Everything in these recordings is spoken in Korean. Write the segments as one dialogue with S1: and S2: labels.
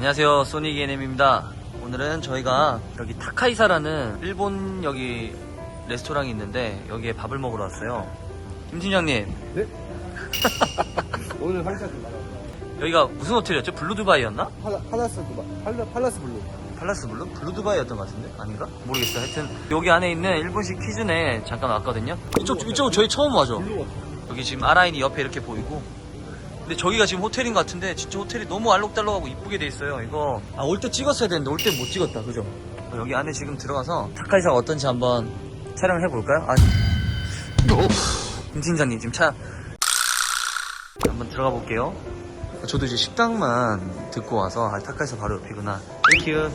S1: 안녕하세요, 소닉 ENM입니다. 오늘은 저희가 여기 타카이사라는 일본 여기 레스토랑이 있는데 여기에 밥을 먹으러 왔어요. 김 팀장님.
S2: 네? 오늘 활짝 나가요.
S1: 여기가 무슨 호텔이었죠? 블루두바이였나?
S2: 팔라스 두바. 팔라스 블루.
S1: 팔라스 블루? 블루두바이였던 것 같은데? 아닌가? 모르겠어요. 하여튼 여기 안에 있는 일본식 퀴즈네 잠깐 왔거든요. 이쪽 저희 처음 와죠? 여기 지금 아라인이 옆에 이렇게 보이고, 근데 저기가 지금 호텔인 것 같은데 진짜 호텔이 너무 알록달록하고 이쁘게 돼 있어요. 이거 올 때 찍었어야 되는데 올 때 못 찍었다, 그죠? 여기 안에 지금 들어가서 타카이사가 어떤지 한번 촬영을 해볼까요? 김 팀장님 지금 차 한번 들어가 볼게요. 저도 이제 식당만 듣고 와서 타카이사 바로 옆이구나. 땡큐.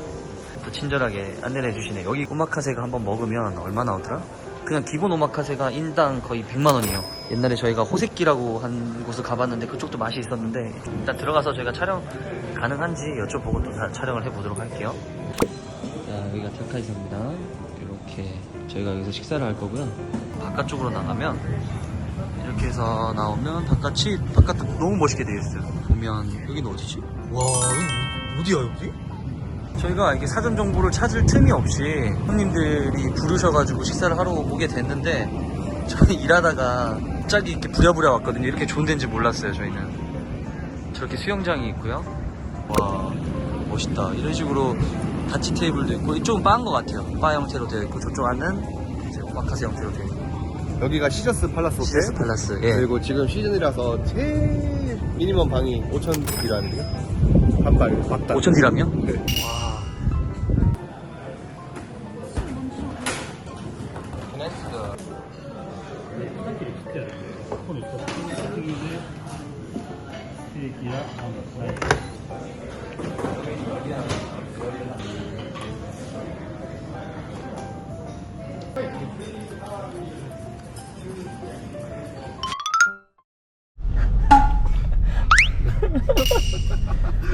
S1: 또 친절하게 안내를 해주시네. 여기 오마카세가 한번 먹으면 얼마 나오더라? 그냥 기본 오마카세가 인당 거의 100만원이에요 옛날에 저희가 호세끼라고 한 곳을 가봤는데 그쪽도 맛이 있었는데, 일단 들어가서 저희가 촬영 가능한지 여쭤보고 또 촬영을 해보도록 할게요. 자, 여기가 타카이사입니다. 이렇게 저희가 여기서 식사를 할 거고요. 바깥쪽으로 나가면 이렇게 해서 나오면 바깥도 너무 멋있게 되어 있어요. 보면 여기는 어디지? 와, 여기 어디야 여기? 저희가 이게 사전 정보를 찾을 틈이 없이 손님들이 부르셔가지고 식사를 하러 오게 됐는데, 저희 일하다가 갑자기 이렇게 부랴부랴 왔거든요. 이렇게 좋은 데인지 몰랐어요. 저희는 저렇게 수영장이 있고요. 와, 멋있다. 이런 식으로 다치 테이블도 있고, 이쪽은 바인 것 같아요. 바 형태로 되어 있고, 저쪽 안은 이제 오마카세 형태로 되어 있고.
S2: 여기가 시저스 팔라스 호텔.
S1: 시저스 팔라스. 예.
S2: 그리고 지금 시즌이라서 제일 미니멈 방이 5,000디람이에요. 한 발, 맞다.
S1: 5,000 디람이요?
S2: 네.
S1: 와.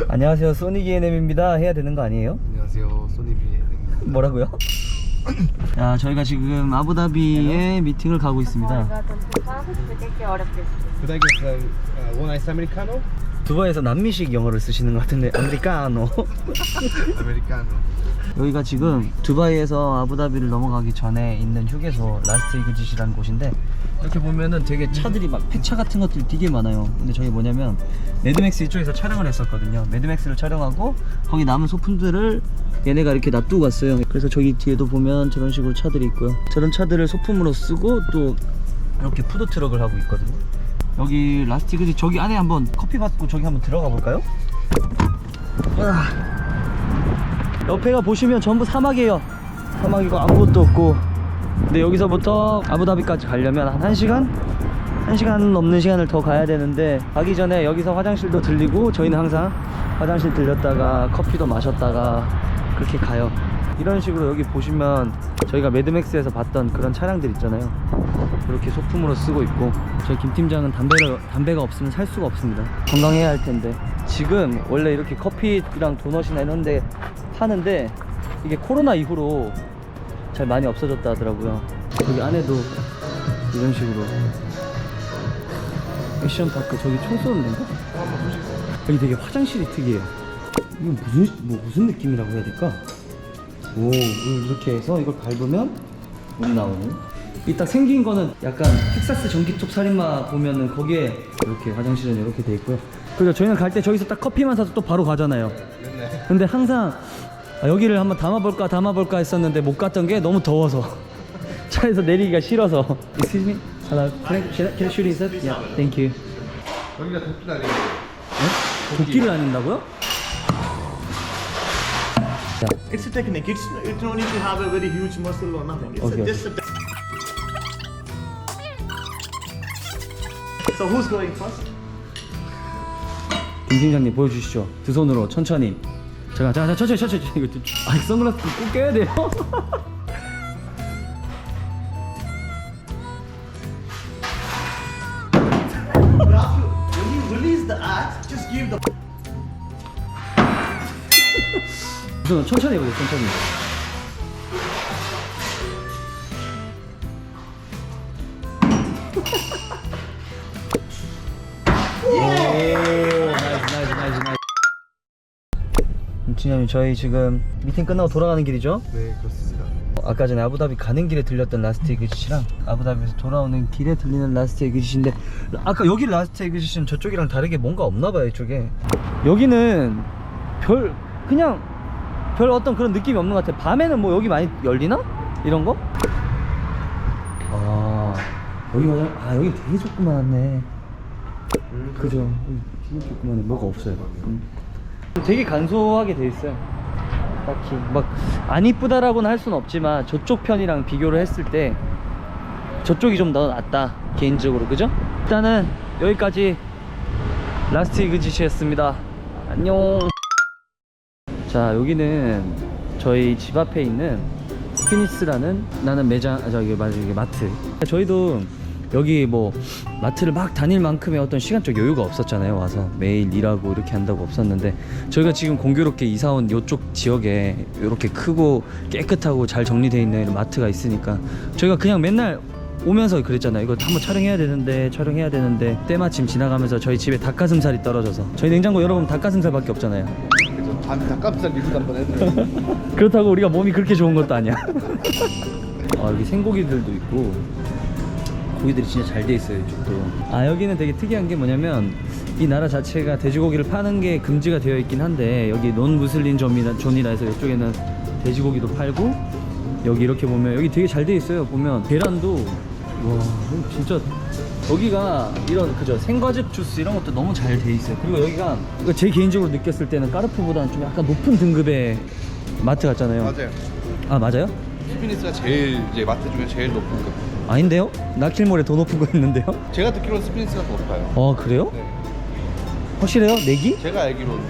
S1: 안녕하세요, 소닉 ENM입니다. 해야 되는 거 아니에요?
S2: 안녕하세요, 소니비의.
S1: 뭐라고요? 자, 저희가 지금 아부다비에 미팅을 가고 있습니다.
S2: Could I get one ice americano?
S1: 두바이에서 남미식 영어를 쓰시는 것 같은데, 아메리카노.
S2: 아메리카노.
S1: 여기가 지금 두바이에서 아부다비를 넘어가기 전에 있는 휴게소 라스트 이그짓이라는 곳인데, 이렇게 보면은 되게 차들이 막 폐차 같은 것들이 되게 많아요. 근데 저희 뭐냐면 매드맥스 이쪽에서 촬영을 했었거든요. 매드맥스를 촬영하고 거기 남은 소품들을 얘네가 이렇게 놔두고 갔어요. 그래서 저기 뒤에도 보면 저런 식으로 차들이 있고요. 저런 차들을 소품으로 쓰고 또 이렇게 푸드트럭을 하고 있거든요. 여기 라스트 이그짓 저기 안에 한번 커피 받고 저기 한번 들어가 볼까요? 옆에가 보시면 전부 사막이에요. 사막이고 아무것도 없고, 근데 여기서부터 아부다비까지 가려면 한 1시간? 1시간 넘는 시간을 더 가야 되는데, 가기 전에 여기서 화장실도 들리고, 저희는 항상 화장실 들렸다가 커피도 마셨다가 그렇게 가요. 이런 식으로 여기 보시면 저희가 매드맥스에서 봤던 그런 차량들 있잖아요. 이렇게 소품으로 쓰고 있고, 저희 김 팀장은 담배가 없으면 살 수가 없습니다. 건강해야 할 텐데. 지금 원래 이렇게 커피랑 도넛이나 이런 데 파는데 이게 코로나 이후로 잘 많이 없어졌다 하더라고요. 여기 안에도 이런 식으로 액션파크, 저기 총 쏘는 데인가? 여기 되게 화장실이 특이해요. 이건 무슨 느낌이라고 해야 될까? 오, 이렇게 해서 이걸 밟으면 문 나오는. 이 딱 생긴 거는 약간 텍사스 전기톱 살인마 보면은 거기에 이렇게 화장실은 이렇게 돼 있고요. 그리고 저희는 갈 때 저기서 딱 커피만 사서 또 바로 가잖아요. 근데 항상 여기를 한번 담아볼까 했었는데 못 갔던 게 너무 더워서 차에서 내리기가 싫어서. Excuse me? Hello. Can I shoot this up? Yeah. Thank you.
S2: 여기가 도끼 다리.
S1: 네? 도끼를 다닌다고요?
S3: It's a technique. It's no need to have a very huge muscle or nothing. It's
S1: Okay,
S3: just a. So who's going first?
S1: 김 팀장님 보여주시죠. 두 손으로 천천히. 잠깐 천천히. 이거 선글라스 꼭 껴야 돼요.
S3: When you release the axe, just give the.
S1: 두 손으로 천천히 해보세요. 천천히. 오, 나이스. 진현님 저희 지금 미팅 끝나고 돌아가는 길이죠?
S2: 네, 그렇습니다.
S1: 아까 전에 아부다비 가는 길에 들렸던 라스트 에그짓이랑 아부다비에서 돌아오는 길에 들리는 라스트 에그짓인데 아까 여기 라스트 에그짓은 저쪽이랑 다르게 뭔가 없나봐요. 이쪽에 여기는 그냥 별 어떤 그런 느낌이 없는 것 같아요. 밤에는 뭐 여기 많이 열리나? 이런 거? 아 여기 맞아. 아 여기 되게 조그만하네. 그죠? 여기 되게 조그만해. 뭐가 없어요. 되게 간소하게 돼 있어요. 딱히 막 안 이쁘다라고는 할 수는 없지만 저쪽 편이랑 비교를 했을 때 저쪽이 좀 더 낫다 개인적으로. 그죠? 일단은 여기까지 라스트 이그짓이었습니다. 안녕. 자 여기는 저희 집 앞에 있는 스피니스라는 나는 매장 저기 마트. 저희도 여기 뭐 마트를 막 다닐 만큼의 어떤 시간적 여유가 없었잖아요. 와서 매일 일하고 이렇게 한다고 없었는데 저희가 지금 공교롭게 이사온 요쪽 지역에 이렇게 크고 깨끗하고 잘 정리되어 있는 마트가 있으니까 저희가 그냥 맨날 오면서 그랬잖아요. 이거 한번 촬영해야 되는데 때마침 지나가면서 저희 집에 닭가슴살이 떨어져서 저희 냉장고 열어보면 닭가슴살밖에 없잖아요.
S2: 그래서 닭가슴살 리뷰도 한번 해드려요.
S1: 그렇다고 우리가 몸이 그렇게 좋은 것도 아니야. 아 여기 생고기들도 있고 고기들이 진짜 잘 돼 있어요. 이쪽도. 아 여기는 되게 특이한 게 뭐냐면 이 나라 자체가 돼지고기를 파는 게 금지가 되어 있긴 한데 여기 논 무슬림 존이라 해서 이쪽에는 돼지고기도 팔고 여기 이렇게 보면 여기 되게 잘 돼 있어요. 보면 계란도 와 진짜 여기가 이런 그죠 생과즙 주스 이런 것도 너무 잘 돼 있어요. 그리고 여기가 제 개인적으로 느꼈을 때는 까르푸보다는 좀 약간 높은 등급의 마트 같잖아요.
S2: 맞아요.
S1: 아 맞아요?
S2: 스피니스가 제일 이제 마트 중에 제일 높은 급.
S1: 아닌데요? 나킬몰에 더 높은 거 있는데요?
S2: 제가 듣기로는 스피니스가 더 높아요.
S1: 어 그래요?
S2: 네.
S1: 확실해요? 내기?
S2: 제가 알기로는.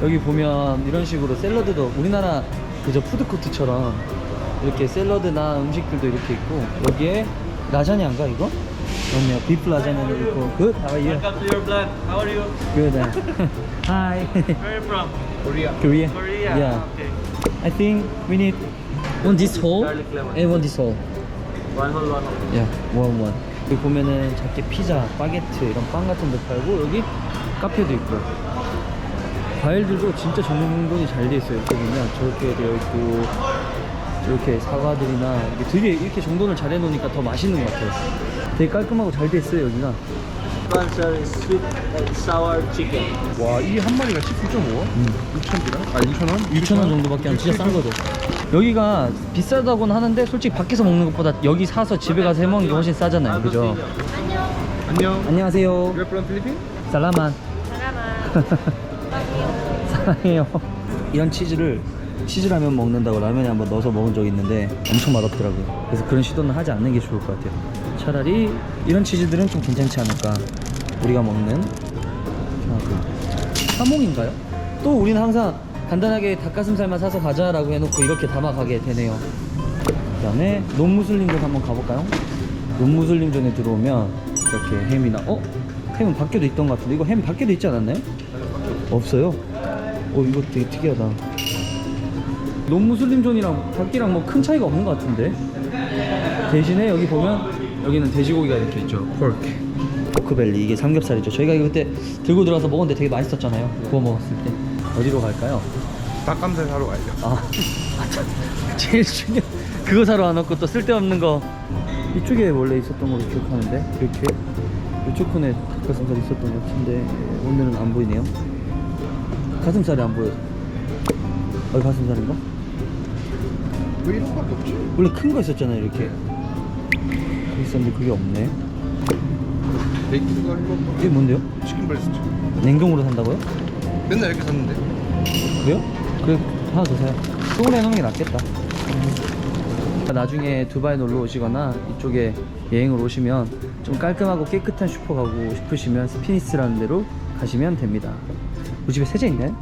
S1: 여기 보면 이런 식으로 샐러드도 우리나라 그저 푸드코트처럼 이렇게 샐러드나 음식들도 이렇게 있고 여기에 라자냐인가 이거? 그렇네요. 비프 라자냐도 있고. Good? How are you?
S4: Welcome to your blood. How are you?
S1: Good. Hi.
S4: Where are you from?
S2: 코리아.
S1: Korea?
S4: Korea.
S1: Yeah.
S4: Okay.
S1: I think we need one this whole
S4: Garlic lemon.
S1: and one this whole.
S4: One whole, one whole.
S1: Yeah, one. 여기 보면은 작게 피자, 바게트 이런 빵 같은 데 팔고 여기 카페도 있고 과일들도 진짜 정돈이 잘 돼 있어요. 여기 보면 저렇게 되어 있고 이렇게 사과들이나 이게 되게 이렇게 정돈을 잘 해놓으니까 더 맛있는 것 같아요. 되게 깔끔하고 잘 돼 있어요 여기가.
S4: Sponsor is sweet and sour chicken.
S2: 와, 이 한 마리가 17.5원? 6,000디랑? 아, 6,000원?
S1: 6,000원 정도밖에 안 진짜 싼 거죠. 여기가 비싸다고는 하는데 솔직히 밖에서 먹는 것보다 여기 사서 집에 가서 해먹는 게 훨씬 싸잖아요. 그죠?
S2: 안녕.
S1: 안녕하세요.
S2: You're from Philippines?
S1: 살라만. 사랑해요. 이런 치즈라면 먹는다고 라면에 한번 넣어서 먹은 적이 있는데 엄청 맛없더라고요. 그래서 그런 시도는 하지 않는 게 좋을 것 같아요. 차라리 이런 치즈들은 좀 괜찮지 않을까. 우리가 먹는 사몽인가요? 또 우리는 항상 간단하게 닭가슴살만 사서 가자라고 해놓고 이렇게 담아가게 되네요. 그 다음에 논무슬림존 한번 가볼까요? 논무슬림존에 들어오면 이렇게 햄이나 햄은 밖에도 있던 것 같은데 이거 햄 밖에도 있지 않았나요? 없어요? 이거 되게 특이하다. 논무슬림존이랑 밖이랑 뭐 큰 차이가 없는 것 같은데 대신에 여기 보면 여기는 돼지고기가 이렇게 있죠. 포크벨리 이게 삼겹살이죠. 저희가 이거 그때 들고 들어와서 먹었는데 되게 맛있었잖아요. 구워 먹었을 때. 어디로 갈까요?
S2: 닭가슴살 사러 가야죠.
S1: 제일 중요한 그거 사러 안 왔고 또 쓸데없는 거 이쪽에 원래 있었던 걸로 기억하는데 이렇게 이쪽 편에 닭가슴살이 있었던 것 같은데 오늘은 안 보이네요. 가슴살이 안 보여서 여기 가슴살인가?
S2: 왜 이런 거밖에 없지?
S1: 원래 큰 거 있었잖아요. 이렇게 여기 있었는데 그게 없네.
S2: 베이크가 이거
S1: 이게 뭔데요?
S2: 치킨 브레스트.
S1: 냉동으로 산다고요?
S2: 맨날 이렇게 샀는데.
S1: 그래요? 그래 하나 더 사요. 소금에 해놓는 게 낫겠다. 나중에 두바이 놀러 오시거나 이쪽에 여행을 오시면 좀 깔끔하고 깨끗한 슈퍼 가고 싶으시면 스피니스라는 데로 가시면 됩니다. 우리 집에 세제 있나요?